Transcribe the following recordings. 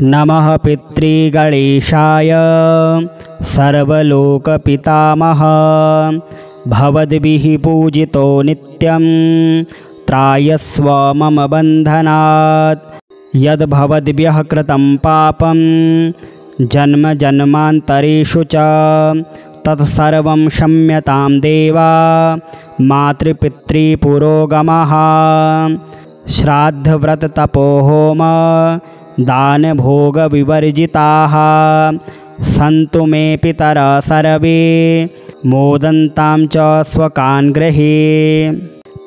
नमः पितृगणेशाय सर्वलोकपितामह भवद्भिः पूजितो नित्यं त्रायस्व मम बन्धनात् यद्भवद्भ्यः कृतं पापं जन्म जन्मान्तरेषु च तत्सर्वं क्षम्यतां देवा मातृपितृपुरोगमः श्राद्धव्रततपोहोम दानभोगविवर्जिताः सन्तु मे पितरः सर्वे मोदन्तां च स्वकान् गृहे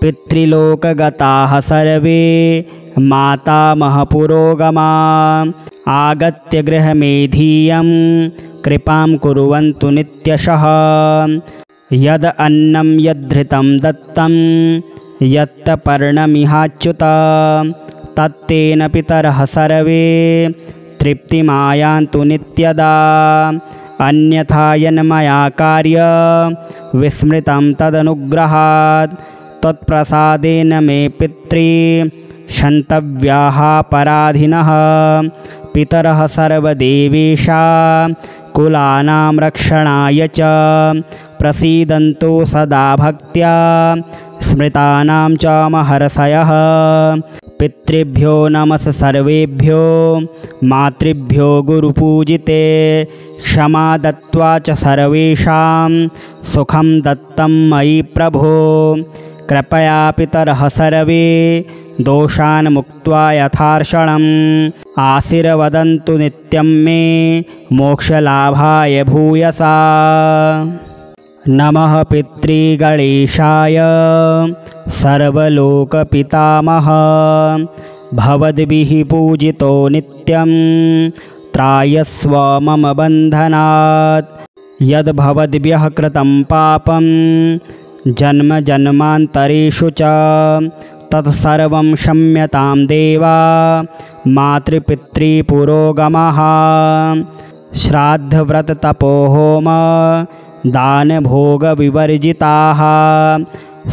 पितृलोकगताः सर्वे मातामहपुरोगमा आगत्य गृहमेधीयं कृपां कुर्वन्तु नित्यशः यद् अन्नं यद्धृतं दत्तं यत्पर्णमिहाच्युत तत्तेन पितरः सर्वे तृप्तिमायान्तु नित्यदा अन्यथा यन्मया कार्य विस्मृतं तदनुग्रहात् त्वत्प्रसादेन मे पितृ क्षन्तव्याः पराधिनः पितरः सर्वदेवेशा कुलानां रक्षणाय च प्रसीदन्तु सदा भक्त्या स्मृतानां च महर्षयः पितृभ्यो नमः सर्वेभ्यो मातृभ्यो गुरुपूजिते क्षमा दत्त्वा च सर्वेषां सुखं दत्तं मयि प्रभो कृपया पितरः सर्वे दोषान् मुक्त्वा यथार्षणम् आशीर्वदन्तु नित्यं मे मोक्षलाभाय भूयसा। नमः पितृगणेशाय सर्वलोकपितामह भवद्भिः पूजितो नित्यं त्रायस्व मम बन्धनात् यद्भवद्भ्यः कृतं पापं जन्म जन्मान्तरेषु च तत्सर्वं क्षम्यतां देवा मातृपितृपुरोगमः श्राद्धव्रततपोहोम दानभोगविवर्जिताः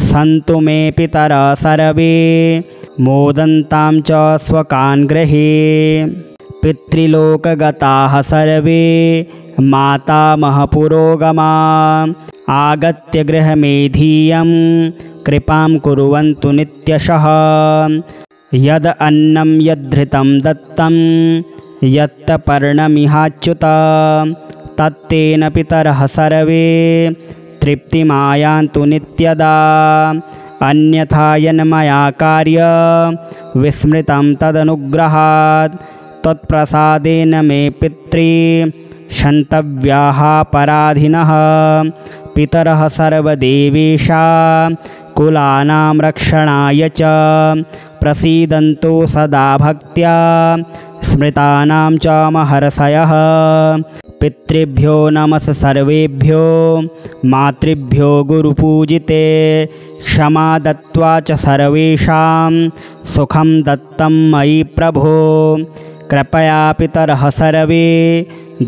सन्तु मे पितरः सर्वे मोदन्तां च स्वकान् गृहे पितृलोकगताः सर्वे मातामहपुरोगमा आगत्य गृहमेधीयं कृपां कुर्वन्तु नित्यशः यद् अन्नं यद्धृतं दत्तं यत्पर्णमिहाच्युत तत्तेन पितरः सर्वे तृप्तिमायान्तु नित्यदा अन्यथा यन्मया कार्य विस्मृतं तदनुग्रहात् त्वत्प्रसादेन मे पितृ क्षन्तव्याः पराधिनः पितरः सर्वदेवेशा कुलानां रक्षणाय च प्रसीदन्तु सदा भक्त्या स्मृतानां च महर्षयः पितृभ्यो नमः सर्वेभ्यो मातृभ्यो गुरुपूजिते क्षमा दत्त्वा च सर्वेषां सुखं दत्तं मयि प्रभो कृपया पितरः सर्वे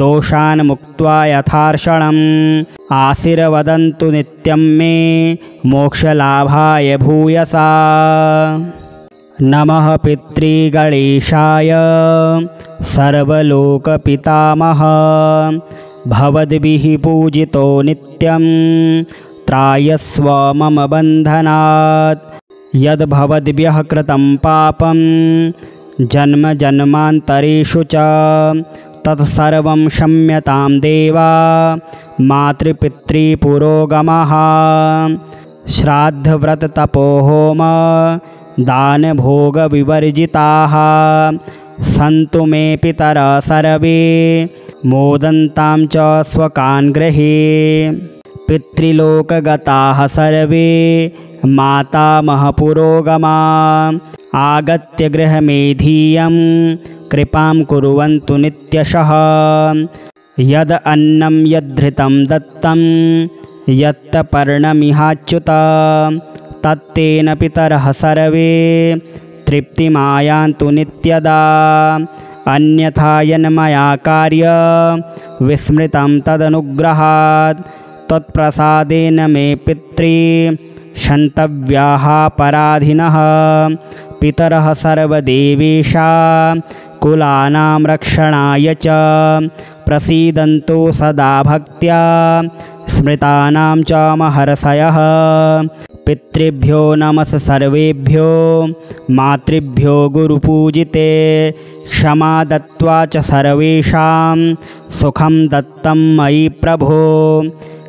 दोषान् मुक्त्वा यथार्षणम् आशीर्वदन्तु नित्यं मे मोक्षलाभाय भूयसा। नमः पितृगणेशाय सर्वलोकपितामह भवद्भिः पूजितो नित्यं त्रायस्व मम बन्धनात् यद्भवद्भ्यः कृतं पापं जन्म जन्मान्तरेषु च तत्सर्वं क्षम्यतां देवा मातृपितृपुरोगमः श्राद्धव्रततपोहोम दानभोगविवर्जिताः सन्तु मे पितरः सर्वे मोदन्तां च स्वकान् गृहे पितृलोकगताः सर्वे मातामहपुरोगमा आगत्य गृहमेधीयं कृपां कुर्वन्तु नित्यशः यद् अन्नं यद्धृतं दत्तं यत्पर्णमिहाच्युत तत्तेन पितरः सर्वे तृप्तिमायान्तु नित्यदा अन्यथा यन्मया कार्य विस्मृतं तदनुग्रहात् त्वत्प्रसादेन मे पितृ क्षन्तव्याः पराधिनः पितरः सर्वदेवेशा कुलानां रक्षणाय च प्रसीदन्तु सदा भक्त्या स्मृतानां च महर्षयः। पितृभ्यो नमः सर्वेभ्यो मातृभ्यो गुरुपूजिते क्षमा दत्त्वा च सर्वेषां सुखं दत्तं मयि प्रभो।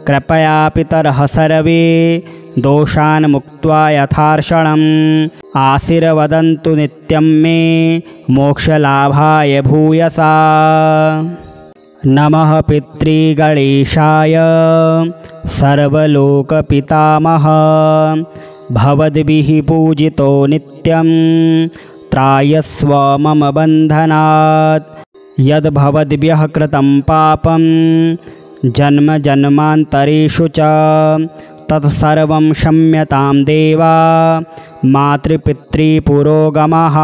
कृपया पितरः सर्वे दोषान् मुक्त्वा यथार्षणम् आशीर्वदन्तु नित्यं मे मोक्षलाभाय भूयसा। नमः पितृगणेशाय सर्वलोकपितामह भवद्भिः पूजितो नित्यं त्रायस्व मम बन्धनात्। यद्भवद्भ्यः कृतं पापं जन्म जन्मान्तरेषु च तत्सर्वं क्षम्यतां देवा मातृपितृपुरोगमः।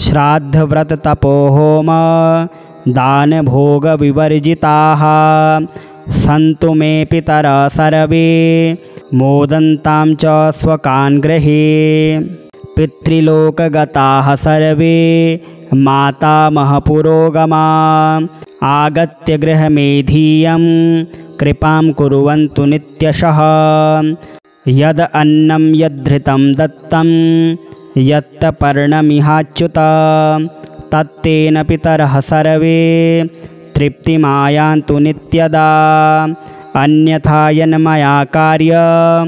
श्राद्धव्रततपोहोम दानभोगविवर्जिताः सन्तु मे पितरः सर्वे मोदन्तां च स्वकान् गृहे। पितृलोकगताः सर्वे मातामहपुरोगमा आगत्य गृहमेधीयं कृपां कुर्वन्तु नित्यशः। यद् अन्नं यद्धृतं दत्तं यत्पर्णमिहाच्युत तत्तेन पितरः सर्वे तृप्तिमायान्तु नित्यदा। अन्यथा यन्मया कार्यं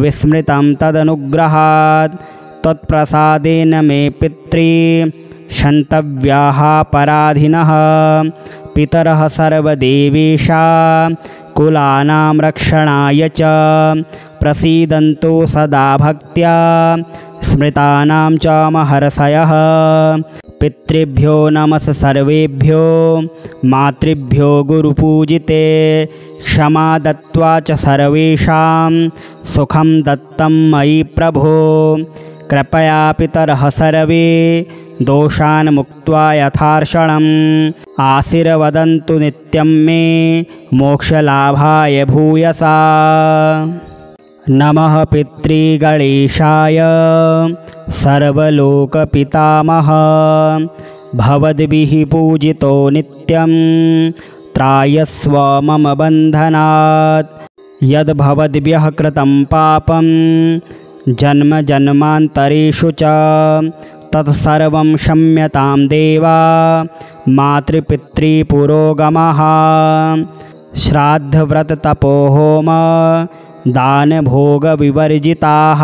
विस्मृतं तदनुग्रहात् त्वत्प्रसादेन मे क्षन्तव्याः पराधिनः। पितरः सर्वदेवेशा कुलानां रक्षणाय च प्रसीदन्तु सदा भक्त्या स्मृतानां च महर्षयः। पितृभ्यो नमः सर्वेभ्यो मातृभ्यो गुरुपूजिते क्षमा दत्त्वा च सर्वेषां सुखं दत्तं मयि प्रभो। कृपया पितरः सर्वे दोषान् मुक्त्वा यथार्षणम् आशीर्वदन्तु नित्यं मे मोक्षलाभाय भूयसा। नमः पितृगणेशाय सर्वलोकपितामह भवद्भिः पूजितो नित्यं त्रायस्व मम बन्धनात्। यद्भवद्भ्यः कृतं पापं जन्म जन्मान्तरेषु च तत्सर्वं क्षम्यतां देवा मातृपितृपुरोगमः। श्राद्धव्रततपोहोम दानभोगविवर्जिताः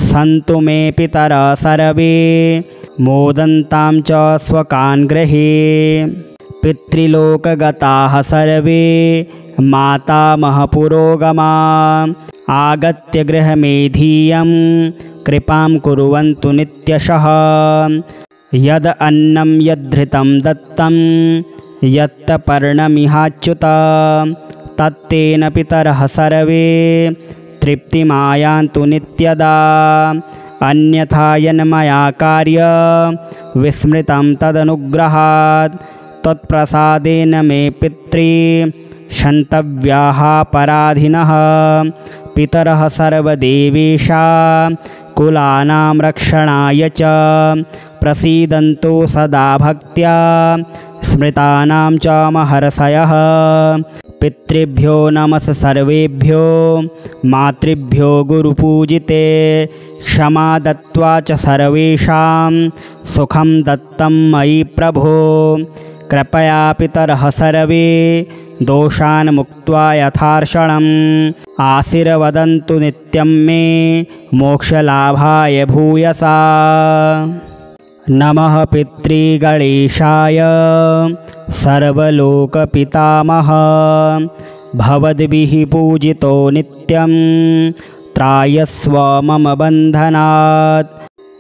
सन्तु मे पितरः सर्वे मोदन्तां च स्वकान् गृहे। पितृलोकगताः सर्वे मातामहपुरोगमा आगत्य गृहमेधीयं कृपां कुर्वन्तु नित्यशः। यद् अन्नं यद्धृतं दत्तं यत्पर्णमिहाच्युत तत्तेन पितरः सर्वे तृप्तिमायान्तु नित्यदा। अन्यथा यन्मया कार्यं विस्मृतं तदनुग्रहात् त्वत्प्रसादेन मे क्षन्तव्याः पराधिनः। पितरः सर्वदेवेशा कुलानां रक्षणाय च प्रसीदन्तु सदा भक्त्या स्मृतानां च महर्षयः। पितृभ्यो नमः सर्वेभ्यो मातृभ्यो गुरुपूजिते क्षमा दत्त्वा च सर्वेषां सुखं दत्तं मयि प्रभो। कृपया पितरः सर्वे दोषान् मुक्त्वा यथार्षणम् आशीर्वदन्तु नित्यं मे मोक्षलाभाय भूयसा। नमः पितृगणेशाय सर्वलोकपितामह भवद्भिः पूजितो नित्यं त्रायस्व मम बन्धनात्।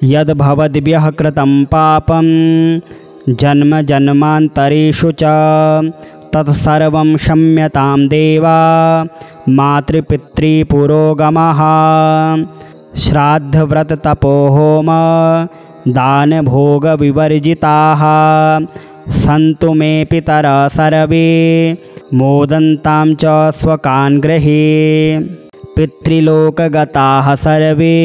यद्भवद्भ्यः कृतं पापं जन्म जन्मान्तरेषु च तत्सर्वं क्षम्यतां देवा मातृपितृपुरोगमः। श्राद्धव्रततपोहोम दानभोगविवर्जिताः सन्तु मे पितरः सर्वे मोदन्तां च स्वकान् गृहे। पितृलोकगताः सर्वे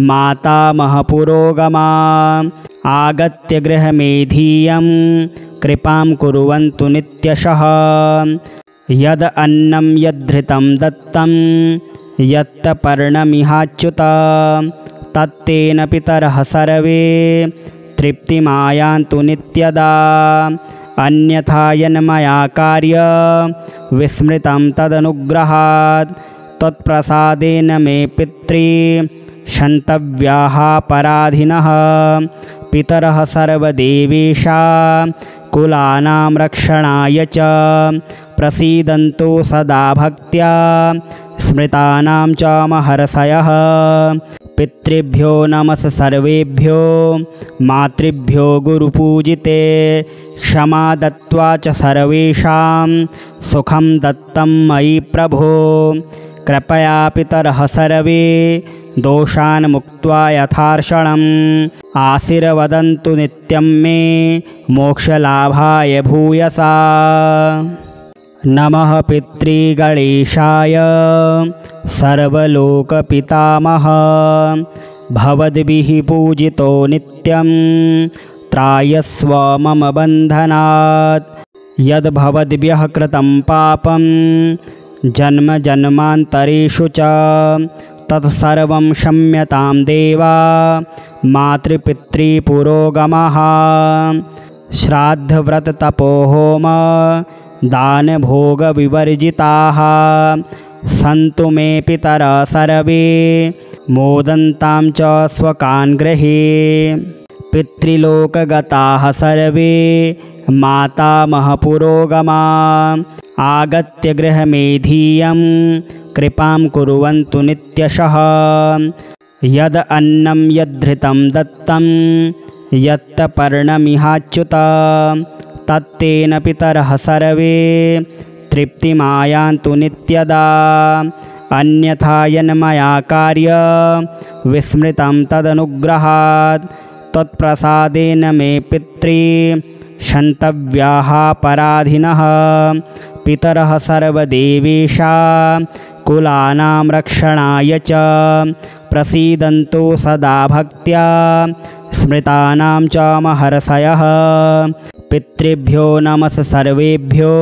मातामहपुरोगमा आगत्य गृहमेधीयं कृपां कुर्वन्तु नित्यशः। यद् अन्नं यद्धृतं दत्तं यत्पर्णमिहाच्युत तत्तेन पितरः सर्वे तृप्तिमायान्तु नित्यदा। अन्यथा यन्मया कार्य विस्मृतं तदनुग्रहात् त्वत्प्रसादेन मे पितृ क्षन्तव्याः पराधिनः। पितरः सर्वदेवेशा कुलानां रक्षणाय च प्रसीदन्तु सदा भक्त्या स्मृतानां च महर्षयः। पितृभ्यो नमः सर्वेभ्यो मातृभ्यो गुरुपूजिते क्षमा दत्त्वा च सर्वेषां सुखं दत्तं मयि प्रभो। कृपया पितरः सर्वे दोषान् मुक्त्वा यथार्षणम् आशीर्वदन्तु नित्यं मे मोक्षलाभाय भूयसा। नमः पितृगणेशाय सर्वलोकपितामह भवद्भिः पूजितो नित्यं त्रायस्व मम बन्धनात्। यद्भवद्भ्यः कृतं पापं जन्म जन्मान्तरेषु च तत्सर्वं क्षम्यतां देवा मातृपितृपुरोगमः। श्राद्धव्रततपोहोम दानभोगविवर्जिताः सन्तु मे पितरः सर्वे मोदन्तां च स्वकान् गृहे। पितृलोकगताः सर्वे मातामहपुरोगमा आगत्य गृहमेधीयं कृपां कुर्वन्तु नित्यशः। यद् अन्नं यद्धृतं दत्तं यत्पर्णमिहाच्युत तत्तेन पितरः सर्वे तृप्तिमायान्तु नित्यदा। अन्यथा यन्मया कार्य विस्मृतं तदनुग्रहात् त्वत्प्रसादेन मे पितृ क्षन्तव्याः पराधिनः। पितरः सर्वदेवेशा कुलानां रक्षणाय च प्रसीदन्तु सदा भक्त्या स्मृतानां च महर्षयः। पितृभ्यो नमः सर्वेभ्यो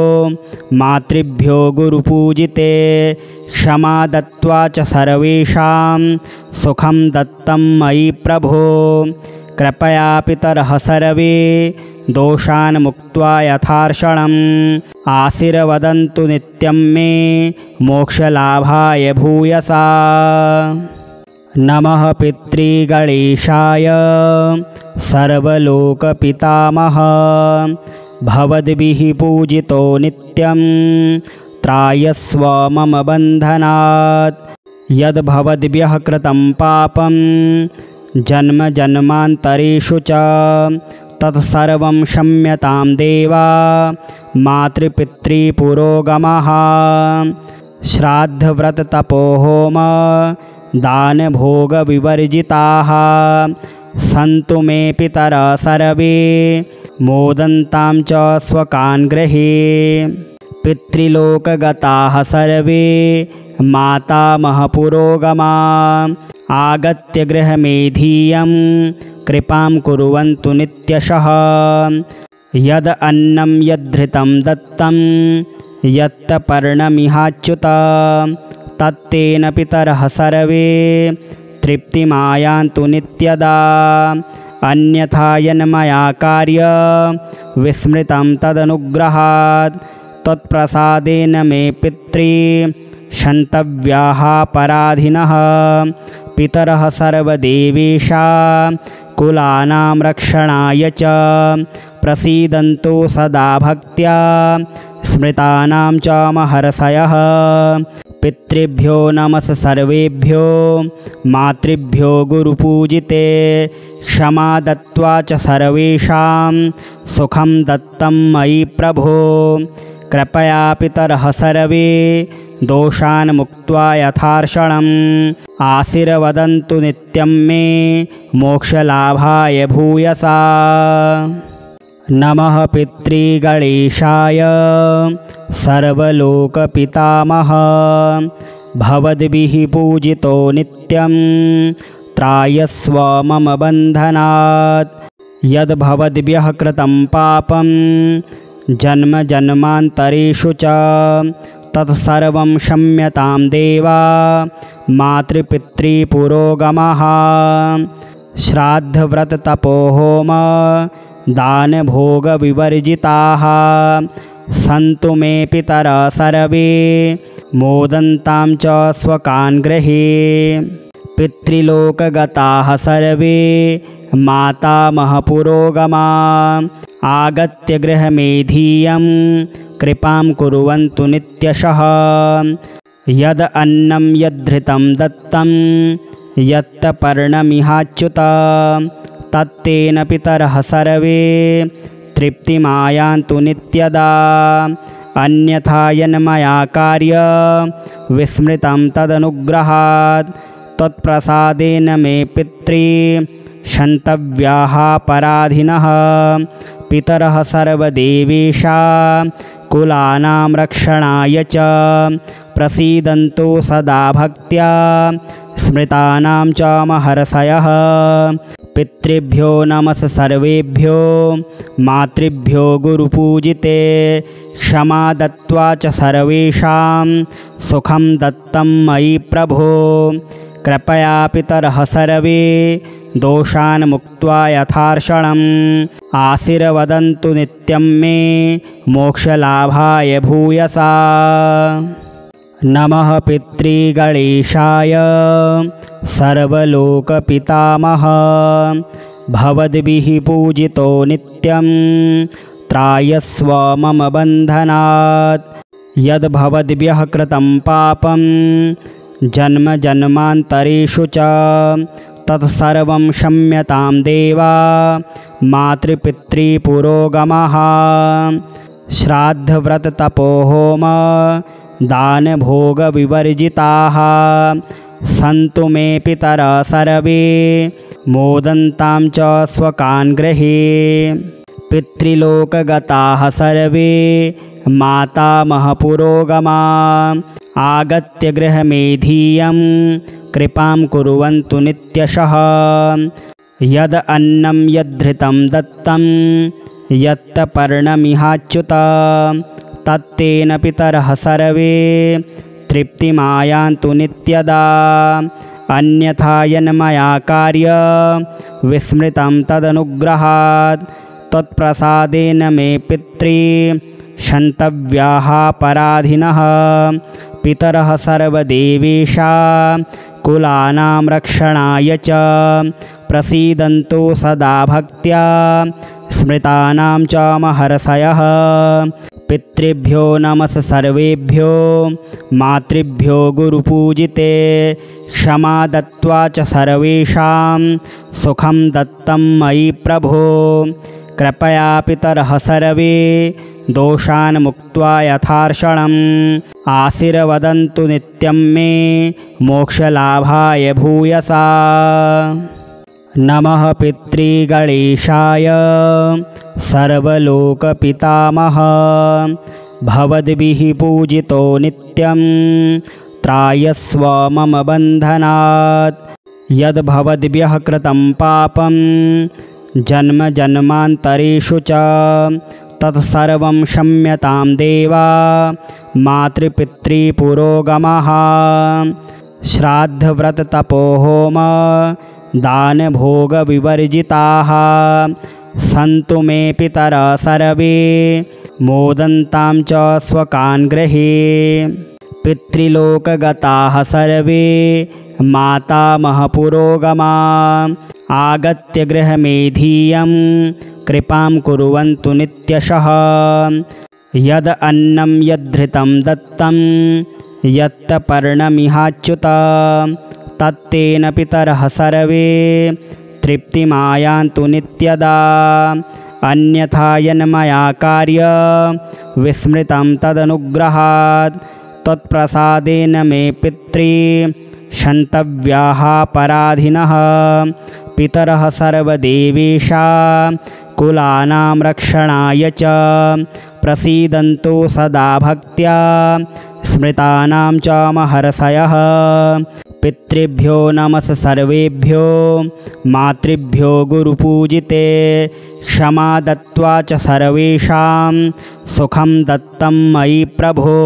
मातृभ्यो गुरुपूजिते क्षमा दत्त्वा च सर्वेषां सुखं दत्तं मयि प्रभो। कृपया पितरः सर्वे दोषान् मुक्त्वा यथार्षणम् आशीर्वदन्तु नित्यं मे मोक्षलाभाय भूयसा। नमः पितृगणेशाय सर्वलोकपितामह भवद्भिः पूजितो नित्यं त्रायस्व मम बन्धनात्। यद्भवद्भ्यः कृतं पापं जन्म जन्मान्तरेषु च तत्सर्वं क्षम्यतां देवा मातृपितृपुरोगमः। श्राद्धव्रततपोहोम दानभोगविवर्जिताः सन्तु मे पितरः सर्वे मोदन्तां च स्वकान् गृहे। पितृलोकगताः सर्वे मातामहपुरोगमा आगत्य गृहमेधीयं कृपां कुर्वन्तु नित्यशः। यद् अन्नं यद्धृतं दत्तं यत्पर्णमिहाच्युत तत्तेन पितरः सर्वे तृप्तिमायान्तु नित्यदा। अन्यथा यन्मया कार्य विस्मृतं तदनुग्रहात् त्वत्प्रसादेन मे पितृ क्षन्तव्याः पराधिनः। पितरः सर्वदेवेशा कुलानां रक्षणाय च प्रसीदन्तु सदा भक्त्या स्मृतानां च महर्षयः। पितृभ्यो नमः सर्वेभ्यो मातृभ्यो गुरुपूजिते क्षमा दत्त्वा च सर्वेषां सुखं दत्तं मयि प्रभो। कृपया पितरः सर्वे दोषान् मुक्त्वा यथार्षणम् आशीर्वदन्तु नित्यं मे मोक्षलाभाय भूयसा। नमः पितृगणेशाय सर्वलोकपितामह भवद्भिः पूजितो नित्यं त्रायस्व मम बन्धनात्। यद्भवद्भ्यः कृतं पापं जन्म जन्मान्तरेषु च तत्सर्वं क्षम्यतां देवा मातृपितृपुरोगमः। श्राद्धव्रततपोहोम दानभोगविवर्जिताः सन्तु मे पितरः सर्वे मोदन्तां च स्वकान् गृहे। पितृलोकगताः सर्वे मातामहपुरोगमा आगत्य गृहमेधीयं कृपां कुर्वन्तु नित्यशः। यद् अन्नं यद्धृतं दत्तं यत्पर्णमिहाच्युत तत्तेन पितरः सर्वे तृप्तिमायान्तु नित्यदा। अन्यथा यन्मया कार्यं विस्मृतं तदनुग्रहात् त्वत्प्रसादेन मे पितृ क्षन्तव्याः पराधिनः। पितरः सर्वदेवेशा कुलानां रक्षणाय च प्रसीदन्तु सदा भक्त्या स्मृतानां च महर्षयः। पितृभ्यो नमः सर्वेभ्यो मातृभ्यो गुरुपूजिते क्षमा दत्त्वा च सर्वेषां सुखं दत्तं मयि प्रभो। कृपया पितरः सर्वे दोषान् मुक्त्वा यथार्षणम् आशीर्वदन्तु नित्यं मे मोक्षलाभाय भूयसा। नमः पितृगणेशाय सर्वलोकपितामह भवद्भिः पूजितो नित्यं त्रायस्व मम बन्धनात्। यद्भवद्भ्यः कृतं पापं जन्म जन्मान्तरेषु च तत्सर्वं क्षम्यतां देवा मातृपितृपुरोगमः। श्राद्धव्रततपोहोम दानभोगविवर्जिताः सन्तु मे पितरः सर्वे मोदन्तां च स्वकान् गृहे। पितृलोकगताः सर्वे मातामहपुरोगमा आगत्य गृहमेधीयं कृपां कुर्वन्तु नित्यशः। यद् अन्नं यद्धृतं दत्तं यत्पर्णमिहाच्युत तत्तेन पितरः सर्वे तृप्तिमायान्तु नित्यदा। अन्यथा यन्मया कार्यं विस्मृतं तदनुग्रहात् त्वत्प्रसादेन मे पितृ क्षन्तव्याः पराधिनः। पितरः सर्वदेवेशा कुलानां रक्षणाय च प्रसीदन्तु सदा भक्त्या स्मृतानां च महर्षयः। पितृभ्यो नमः सर्वेभ्यो मातृभ्यो गुरुपूजिते क्षमा दत्त्वा च सर्वेषां सुखं दत्तं मयि प्रभो। कृपया पितरः सर्वे दोषान् मुक्त्वा यथार्षणम् आशीर्वदन्तु नित्यं मे मोक्षलाभाय भूयसा। नमः पितृगणेशाय सर्वलोकपितामह भवद्भिः पूजितो नित्यं त्रायस्व मम बन्धनात्। यद्भवद्भ्यः कृतं पापं जन्म जन्मान्तरेषु च तत्सर्वं क्षम्यतां देवा मातृपितृपुरोगमः। श्राद्धव्रततपोहोम दानभोगविवर्जिताः सन्तु मे पितरः सर्वे मोदन्तां च स्वकान् गृहे। पितृलोकगताः सर्वे मातामहपुरोगमा आगत्य गृहमेधीयं कृपां कुर्वन्तु नित्यशः। यद् अन्नं यद्धृतं दत्तं यत्पर्णमिहाच्युत तत्तेन पितरः सर्वे तृप्तिमायान्तु नित्यदा। अन्यथा यन्मया कार्यं विस्मृतं तदनुग्रहात् त्वत्प्रसादेन मे पितृ क्षन्तव्याः पराधिनः। पितरः सर्वदेवेशा कुलानां रक्षणाय च प्रसीदन्तु सदा भक्त्या स्मृतानां च महर्षयः पितृभ्यो नमः सर्वेभ्यो मातृभ्यो गुरुपूजिते क्षमा दत्त्वा च सर्वेषां सुखं दत्तं मयि प्रभो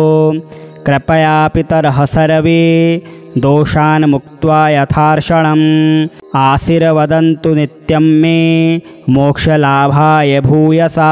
कृपया पितरः सर्वे दोषान् मुक्त्वा यथार्षणम् आशीर्वदन्तु नित्यं मे मोक्षलाभाय भूयसा।